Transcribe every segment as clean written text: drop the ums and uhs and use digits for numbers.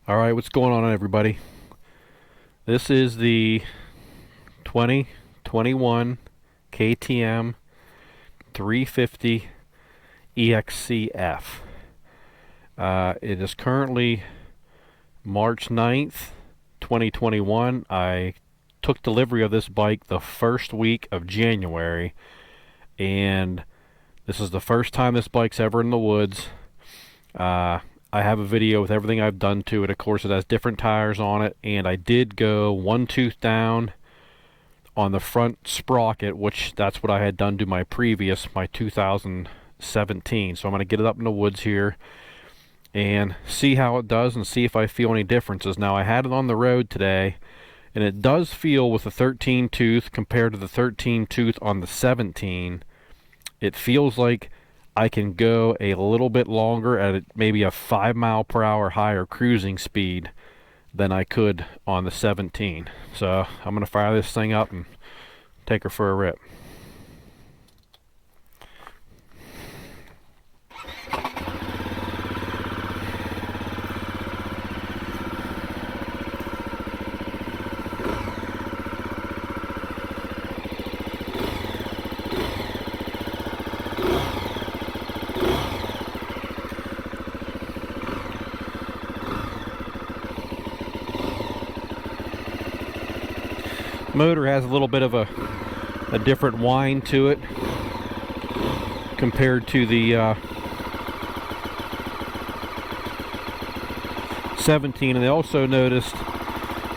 Alright, what's going on everybody? This is the 2021 KTM 350 exc-f. It is currently March 9th, 2021. I took delivery of this bike the first week of January, and this is the first time this bike's ever in the woods. I have a video with everything I've done to it. Of course, it has different tires on it, and I did go one tooth down on the front sprocket, which that's what I had done to my 2017. So I'm going to get it up in the woods here and see how it does and see if I feel any differences. Now, I had it on the road today, and it does feel with the 13 tooth compared to the 13 tooth on the 17. It feels like I can go a little bit longer at maybe a 5 mile per hour higher cruising speed than I could on the 17. So I'm going to fire this thing up and take her for a rip. Motor has a little bit of a different whine to it compared to the 17, and I also noticed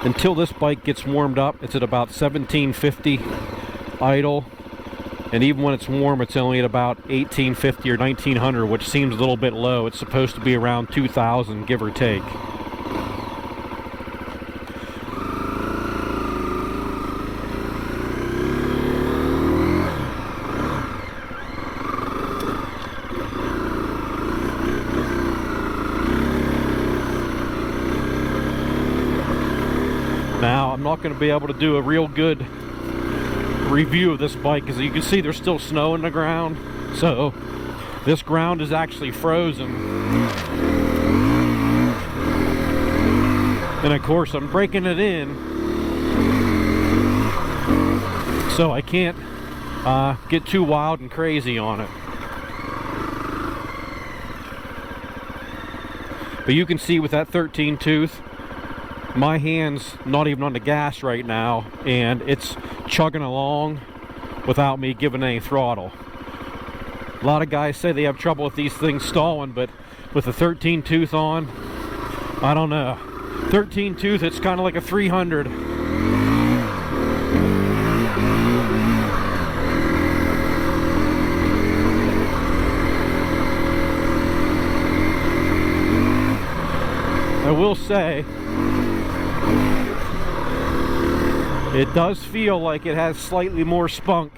until this bike gets warmed up, it's at about 1750 idle, and even when it's warm, it's only at about 1850 or 1900, which seems a little bit low. It's supposed to be around 2000, give or take. Now, I'm not going to be able to do a real good review of this bike because you can see there's still snow in the ground. So this ground is actually frozen. And of course, I'm breaking it in, so I can't get too wild and crazy on it. But you can see with that 13 tooth, my hand's not even on the gas right now, and it's chugging along without me giving any throttle. A lot of guys say they have trouble with these things stalling, but with the 13 tooth on, I don't know. 13 tooth, it's kind of like a 300. I will say, it does feel like it has slightly more spunk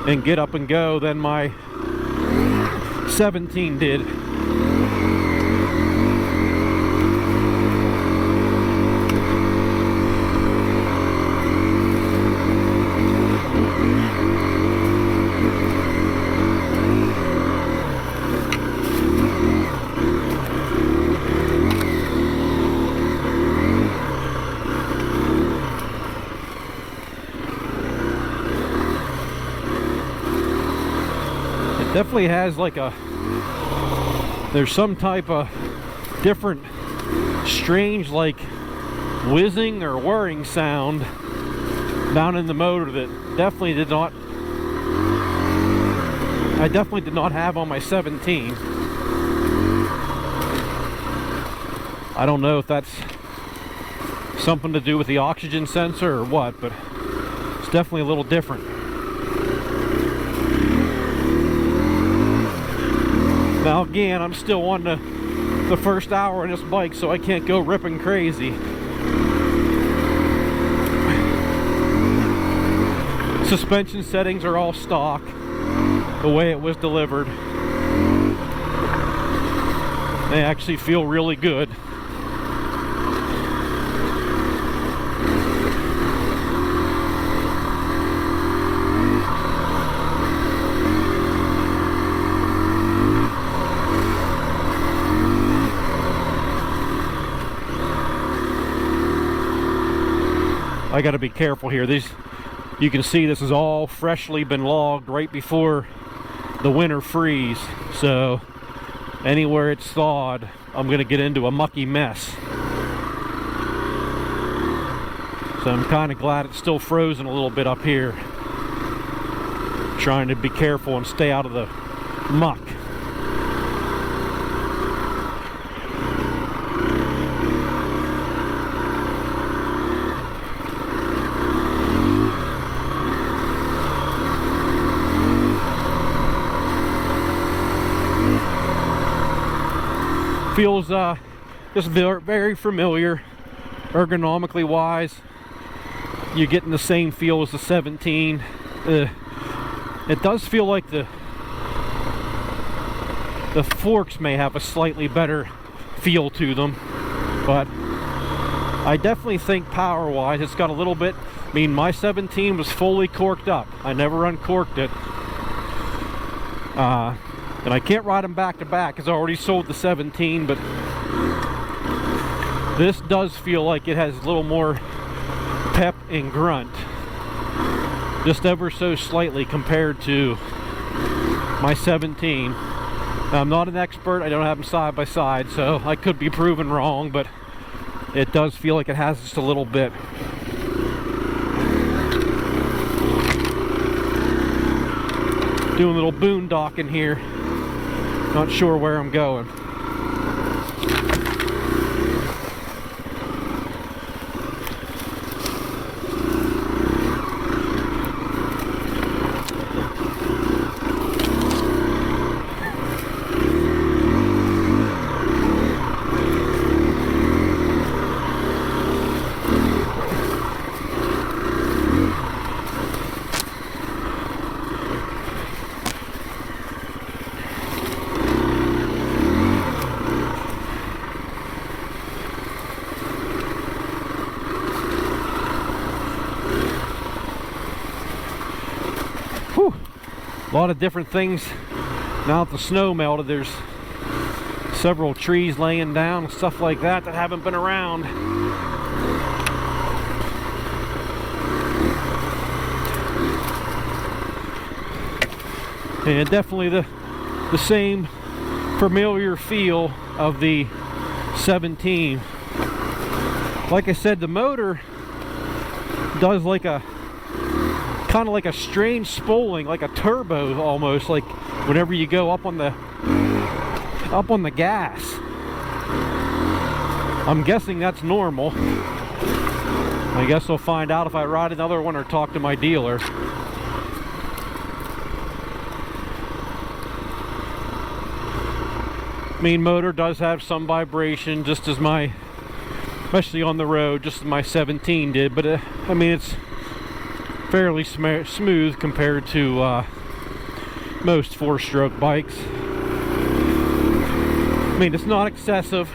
and get up and go than my 17 did. Definitely has like there's some type of different strange like whizzing or whirring sound down in the motor that I definitely did not have on my 17. I don't know if that's something to do with the oxygen sensor or what, but it's definitely a little different. Now again, I'm still on the first hour on this bike, so I can't go ripping crazy. Suspension settings are all stock, the way it was delivered. They actually feel really good. I got to be careful here. These, you can see this has all freshly been logged right before the winter freeze, so anywhere it's thawed, I'm going to get into a mucky mess. So I'm kind of glad it's still frozen a little bit up here. Trying to be careful and stay out of the muck. Feels just very familiar, ergonomically wise. You're getting the same feel as the 17. It does feel like the forks may have a slightly better feel to them, but I definitely think power wise it's got a little bit. I mean, my 17 was fully corked up. I never uncorked it. And I can't ride them back to back because I already sold the 17, but this does feel like it has a little more pep and grunt, just ever so slightly compared to my 17. Now, I'm not an expert, I don't have them side by side, so I could be proven wrong, but it does feel like it has just a little bit. Doing a little boondocking here. Not sure where I'm going. A lot of different things. Now that the snow melted, there's several trees laying down and stuff like that that haven't been around. And definitely the same familiar feel of the 17. Like I said, the motor does like a kind of like a strange spoling, like a turbo almost, like whenever you go up on the gas. I'm guessing that's normal. I guess I'll find out if I ride another one or talk to my dealer. Main motor does have some vibration, just as my, especially on the road, just as my 17 did, but I mean, it's fairly smooth compared to most four-stroke bikes. I mean, it's not excessive,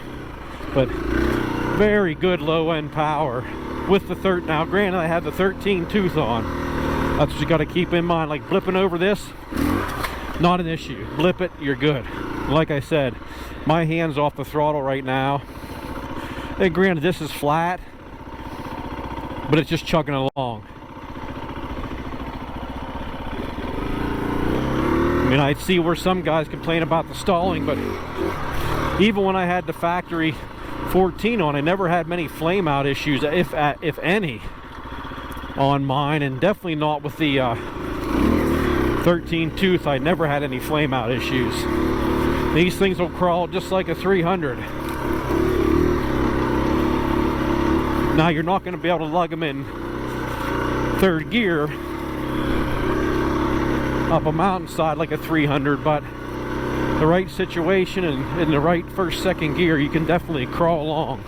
but very good low-end power with the now granted I have the 13 tooth on. That's what you got to keep in mind. Like blipping over this, not an issue. Blip it, you're good. Like I said, my hand's off the throttle right now, and granted this is flat, but it's just chugging along. I mean, I see where some guys complain about the stalling, but even when I had the factory 14 on, I never had many flame out issues, if any, on mine, and definitely not with the 13 tooth. I never had any flame out issues. These things will crawl just like a 300. Now you're not going to be able to lug them in third gear up a mountainside like a 300, but the right situation and in the right first, second gear, you can definitely crawl along.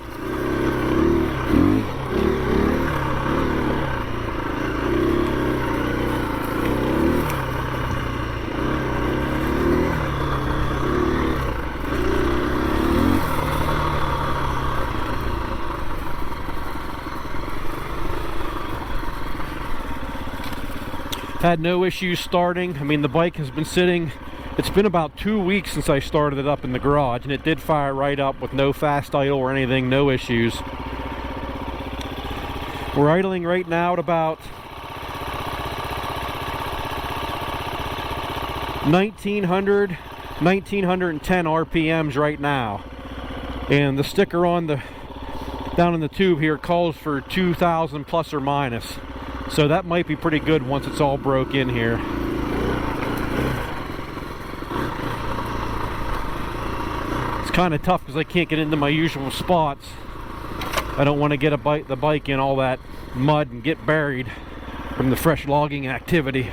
Had no issues starting. I mean, the bike has been sitting, it's been about 2 weeks since I started it up in the garage, and it did fire right up with no fast idle or anything, no issues. We're idling right now at about 1910 RPMs right now, and the sticker on the down in the tube here calls for 2,000 plus or minus, so that might be pretty good once it's all broke in here. It's kind of tough because I can't get into my usual spots. I don't want to get the bike in all that mud and get buried from the fresh logging activity.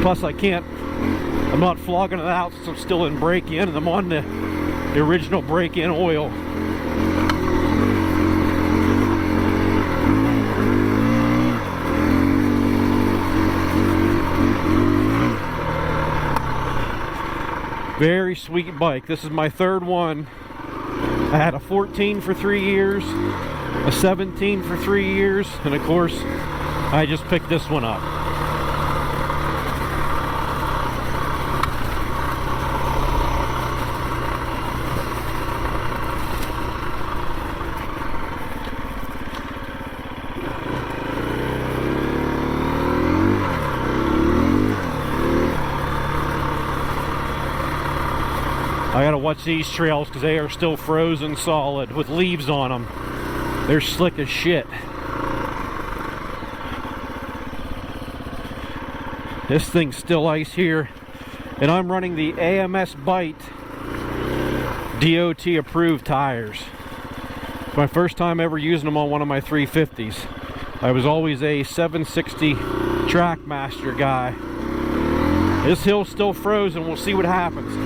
Plus I'm not flogging it out since I'm still in break-in, and I'm on the original break-in oil. Very sweet bike. This is my third one. I had a 14 for 3 years, a 17 for 3 years, and of course I just picked this one up. I gotta watch these trails because they are still frozen solid with leaves on them. They're slick as shit. This thing's still ice here, and I'm running the AMS Bite DOT approved tires. It's my first time ever using them on one of my 350s. I was always a 760 Trackmaster guy. This hill's still frozen. We'll see what happens.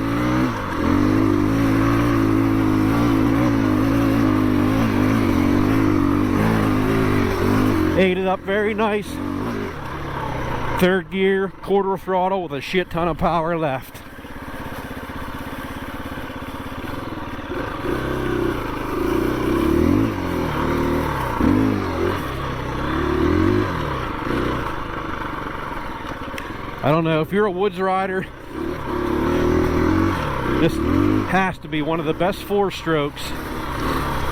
Ate it up very nice. Third gear, quarter throttle with a shit ton of power left. I don't know, if you're a woods rider, this has to be one of the best 4-strokes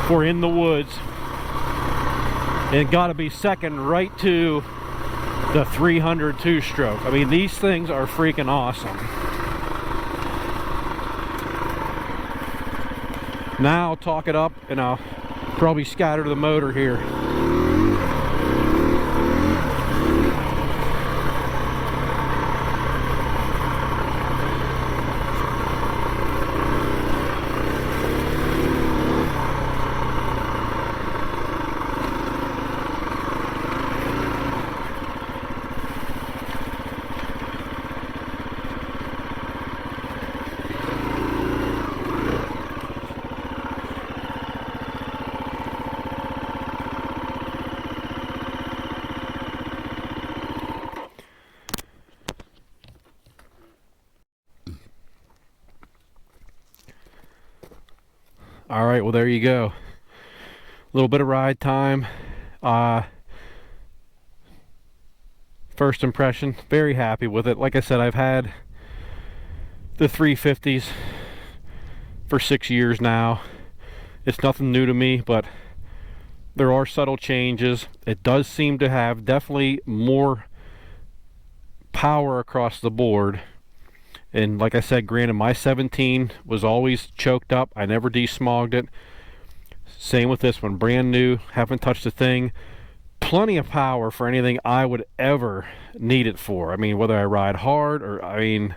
for in the woods. And got to be second right to the 300 2-stroke. I mean, these things are freaking awesome. Now I'll talk it up and I'll probably scatter the motor here. All right, well, there you go. A little bit of ride time. First impression, very happy with it. Like I said, I've had the 350s for 6 years now. It's nothing new to me, but there are subtle changes. It does seem to have definitely more power across the board. And like I said, granted, my 17 was always choked up. I never desmogged it. Same with this one, brand new, haven't touched a thing. Plenty of power for anything I would ever need it for. I mean, whether I ride hard or, I mean,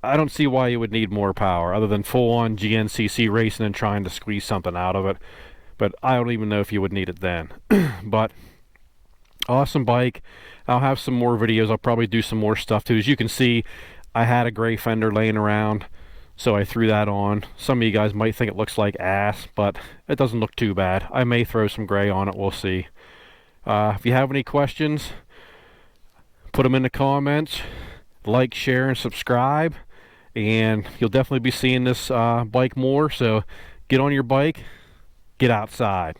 I don't see why you would need more power other than full-on GNCC racing and trying to squeeze something out of it. But I don't even know if you would need it then. But awesome bike. I'll have some more videos. I'll probably do some more stuff too. As you can see, I had a gray fender laying around, so I threw that on. Some of you guys might think it looks like ass, but it doesn't look too bad. I may throw some gray on it, we'll see. If you have any questions, put them in the comments. Like, share, and subscribe, and you'll definitely be seeing this bike more. So get on your bike, get outside.